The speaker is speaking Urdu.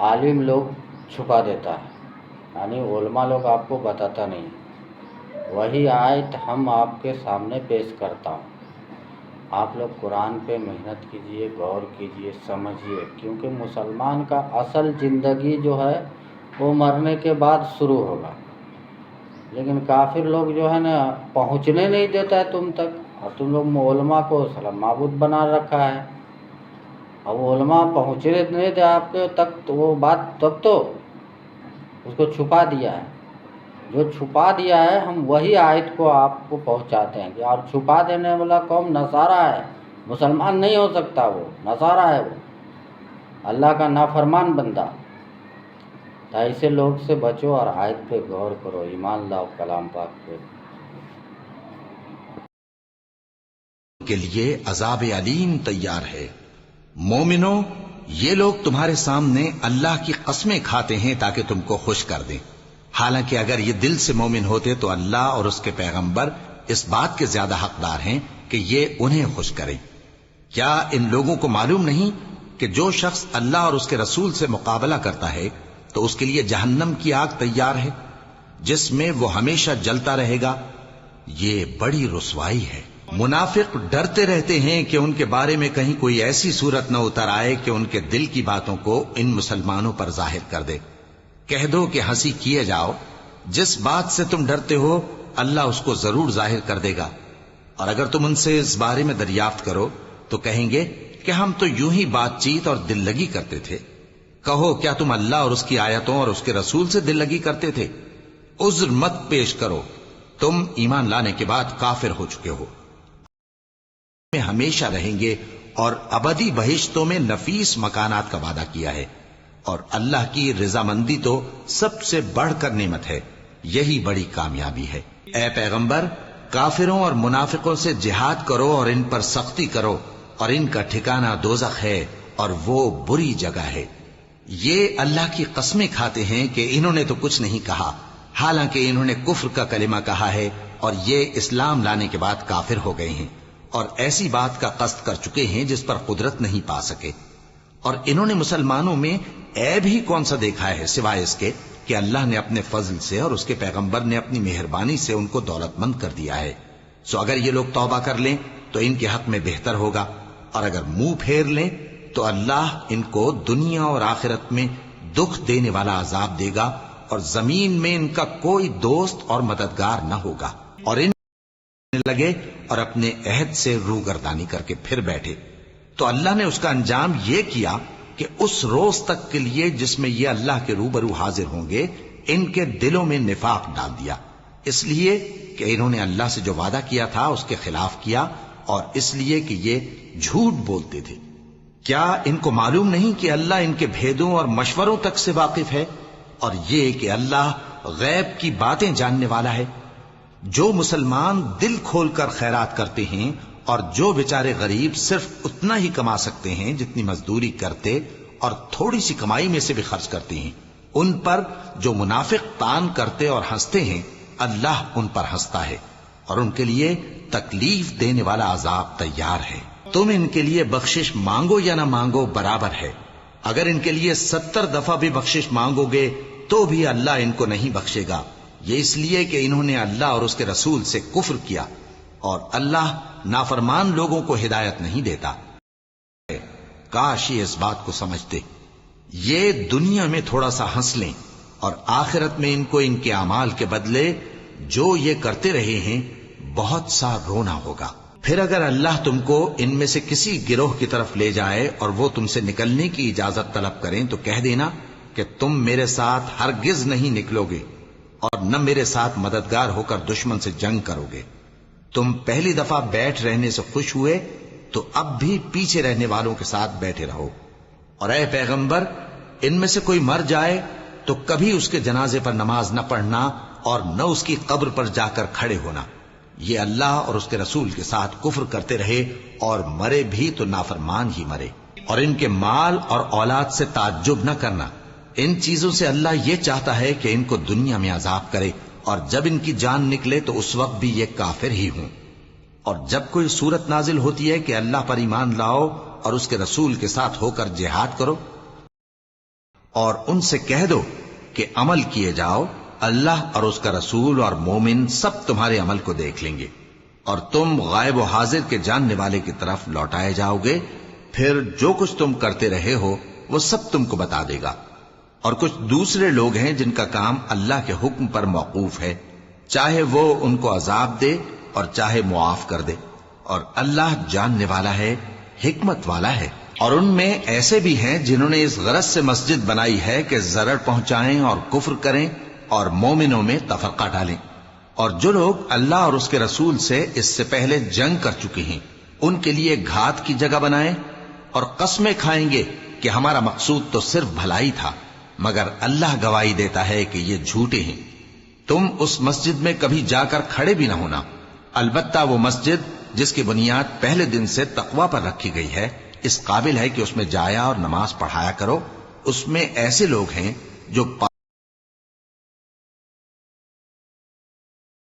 عالم لوگ چھپا دیتا ہے، یعنی علماء لوگ آپ کو بتاتا نہیں۔ وہی آیت ہم آپ کے سامنے پیش کرتا ہوں، آپ لوگ قرآن پہ محنت کیجئے، غور کیجئے، سمجھیے، کیونکہ مسلمان کا اصل زندگی جو ہے وہ مرنے کے بعد شروع ہوگا، لیکن کافر لوگ جو ہے نا پہنچنے نہیں دیتا ہے تم تک، اور تم لوگ علماء کو معبود بنا رکھا ہے۔ اب علماء پہنچنے نہیں دے آپ کے تک تو وہ بات تب تو اس کو چھپا دیا ہے، جو چھپا دیا ہے ہم وہی آیت کو آپ کو پہنچاتے ہیں، اور چھپا دینے والا قوم نصارہ ہے، مسلمان نہیں ہو سکتا، وہ نصارہ ہے، وہ اللہ کا نافرمان بندہ۔ تو ایسے لوگ سے بچو اور آیت پہ غور کرو، ایمان لاؤ کلام پاک پہ۔ کے لیے عذاب علیم تیار ہے۔ مومنو، یہ لوگ تمہارے سامنے اللہ کی قسمیں کھاتے ہیں تاکہ تم کو خوش کر دیں، حالانکہ اگر یہ دل سے مومن ہوتے تو اللہ اور اس کے پیغمبر اس بات کے زیادہ حقدار ہیں کہ یہ انہیں خوش کریں۔ کیا ان لوگوں کو معلوم نہیں کہ جو شخص اللہ اور اس کے رسول سے مقابلہ کرتا ہے تو اس کے لیے جہنم کی آگ تیار ہے جس میں وہ ہمیشہ جلتا رہے گا، یہ بڑی رسوائی ہے۔ منافق ڈرتے رہتے ہیں کہ ان کے بارے میں کہیں کوئی ایسی صورت نہ اتر آئے کہ ان کے دل کی باتوں کو ان مسلمانوں پر ظاہر کر دے۔ کہہ دو کہ ہنسی کیے جاؤ، جس بات سے تم ڈرتے ہو اللہ اس کو ضرور ظاہر کر دے گا، اور اگر تم ان سے اس بارے میں دریافت کرو تو کہیں گے کہ ہم تو یوں ہی بات چیت اور دل لگی کرتے تھے۔ کہو کیا تم اللہ اور اس کی آیتوں اور اس کے رسول سے دل لگی کرتے تھے؟ عذر مت پیش کرو، تم ایمان لانے کے بعد کافر ہو چکے ہو، میں ہمیشہ رہیں گے، اور ابدی بہشتوں میں نفیس مکانات کا وعدہ کیا ہے، اور اللہ کی رضامندی تو سب سے بڑھ کر نعمت ہے، یہی بڑی کامیابی ہے۔ اے پیغمبر، کافروں اور منافقوں سے جہاد کرو اور ان پر سختی کرو، اور ان کا ٹھکانہ دوزخ ہے اور وہ بری جگہ ہے۔ یہ اللہ کی قسمیں کھاتے ہیں کہ انہوں نے تو کچھ نہیں کہا، حالانکہ انہوں نے کفر کا کلمہ کہا ہے اور یہ اسلام لانے کے بعد کافر ہو گئے ہیں، اور ایسی بات کا قصد کر چکے ہیں جس پر قدرت نہیں پا سکے۔ اور انہوں نے مسلمانوں میں عیب ہی کون سا دیکھا ہے سوائے اس کے کہ اللہ نے اپنے فضل سے اور اس کے پیغمبر نے اپنی مہربانی سے ان کو دولت مند کر دیا ہے۔ سو اگر یہ لوگ توبہ کر لیں تو ان کے حق میں بہتر ہوگا، اور اگر منہ پھیر لیں تو اللہ ان کو دنیا اور آخرت میں دکھ دینے والا عذاب دے گا، اور زمین میں ان کا کوئی دوست اور مددگار نہ ہوگا، اور ان لگے اور اپنے عہد سے روگردانی کر کے پھر بیٹھے تو اللہ نے اس کا انجام یہ کیا کہ اس روز تک کے لیے جس میں یہ اللہ کے روبرو حاضر ہوں گے ان کے دلوں میں نفاق ڈال دیا، اس لیے کہ انہوں نے اللہ سے جو وعدہ کیا تھا اس کے خلاف کیا، اور اس لیے کہ یہ جھوٹ بولتے تھے۔ کیا ان کو معلوم نہیں کہ اللہ ان کے بھیدوں اور مشوروں تک سے واقف ہے، اور یہ کہ اللہ غیب کی باتیں جاننے والا ہے؟ جو مسلمان دل کھول کر خیرات کرتے ہیں اور جو بیچارے غریب صرف اتنا ہی کما سکتے ہیں جتنی مزدوری کرتے اور تھوڑی سی کمائی میں سے بھی خرچ کرتے ہیں، ان پر جو منافق تان کرتے اور ہنستے ہیں اللہ ان پر ہنستا ہے، اور ان کے لیے تکلیف دینے والا عذاب تیار ہے۔ تم ان کے لیے بخشش مانگو یا نہ مانگو برابر ہے، اگر ان کے لیے 70 دفعہ بھی بخشش مانگو گے تو بھی اللہ ان کو نہیں بخشے گا، یہ اس لیے کہ انہوں نے اللہ اور اس کے رسول سے کفر کیا، اور اللہ نافرمان لوگوں کو ہدایت نہیں دیتا۔ کاش یہ اس بات کو سمجھتے، یہ دنیا میں تھوڑا سا ہنس لیں اور آخرت میں ان کو ان کے اعمال کے بدلے جو یہ کرتے رہے ہیں بہت سا رونا ہوگا۔ پھر اگر اللہ تم کو ان میں سے کسی گروہ کی طرف لے جائے اور وہ تم سے نکلنے کی اجازت طلب کریں تو کہہ دینا کہ تم میرے ساتھ ہرگز نہیں نکلو گے اور نہ میرے ساتھ مددگار ہو کر دشمن سے جنگ کرو گے۔ تم پہلی دفعہ بیٹھ رہنے سے خوش ہوئے تو اب بھی پیچھے رہنے والوں کے ساتھ بیٹھے رہو، اور اے پیغمبر ان میں سے کوئی مر جائے تو کبھی اس کے جنازے پر نماز نہ پڑھنا اور نہ اس کی قبر پر جا کر کھڑے ہونا، یہ اللہ اور اس کے رسول کے ساتھ کفر کرتے رہے اور مرے بھی تو نافرمان ہی مرے۔ اور ان کے مال اور اولاد سے تعجب نہ کرنا، ان چیزوں سے اللہ یہ چاہتا ہے کہ ان کو دنیا میں عذاب کرے، اور جب ان کی جان نکلے تو اس وقت بھی یہ کافر ہی ہوں۔ اور جب کوئی صورت نازل ہوتی ہے کہ اللہ پر ایمان لاؤ اور اس کے رسول کے ساتھ ہو کر جہاد کرو، اور ان سے کہہ دو کہ عمل کیے جاؤ، اللہ اور اس کا رسول اور مومن سب تمہارے عمل کو دیکھ لیں گے، اور تم غائب و حاضر کے جاننے والے کی طرف لوٹائے جاؤ گے، پھر جو کچھ تم کرتے رہے ہو وہ سب تم کو بتا دے گا۔ اور کچھ دوسرے لوگ ہیں جن کا کام اللہ کے حکم پر موقوف ہے، چاہے وہ ان کو عذاب دے اور چاہے معاف کر دے، اور اللہ جاننے والا ہے، حکمت والا ہے۔ اور ان میں ایسے بھی ہیں جنہوں نے اس غرض سے مسجد بنائی ہے کہ ضرر پہنچائیں اور کفر کریں اور مومنوں میں تفرقہ ڈالیں، اور جو لوگ اللہ اور اس کے رسول سے اس سے پہلے جنگ کر چکے ہیں ان کے لیے گھات کی جگہ بنائیں، اور قسمیں کھائیں گے کہ ہمارا مقصود تو صرف بھلائی تھا، مگر اللہ گواہی دیتا ہے کہ یہ جھوٹے ہیں۔ تم اس مسجد میں کبھی جا کر کھڑے بھی نہ ہونا، البتہ وہ مسجد جس کی بنیاد پہلے دن سے تقوی پر رکھی گئی ہے اس قابل ہے کہ اس میں جایا اور نماز پڑھایا کرو، اس میں ایسے لوگ ہیں جو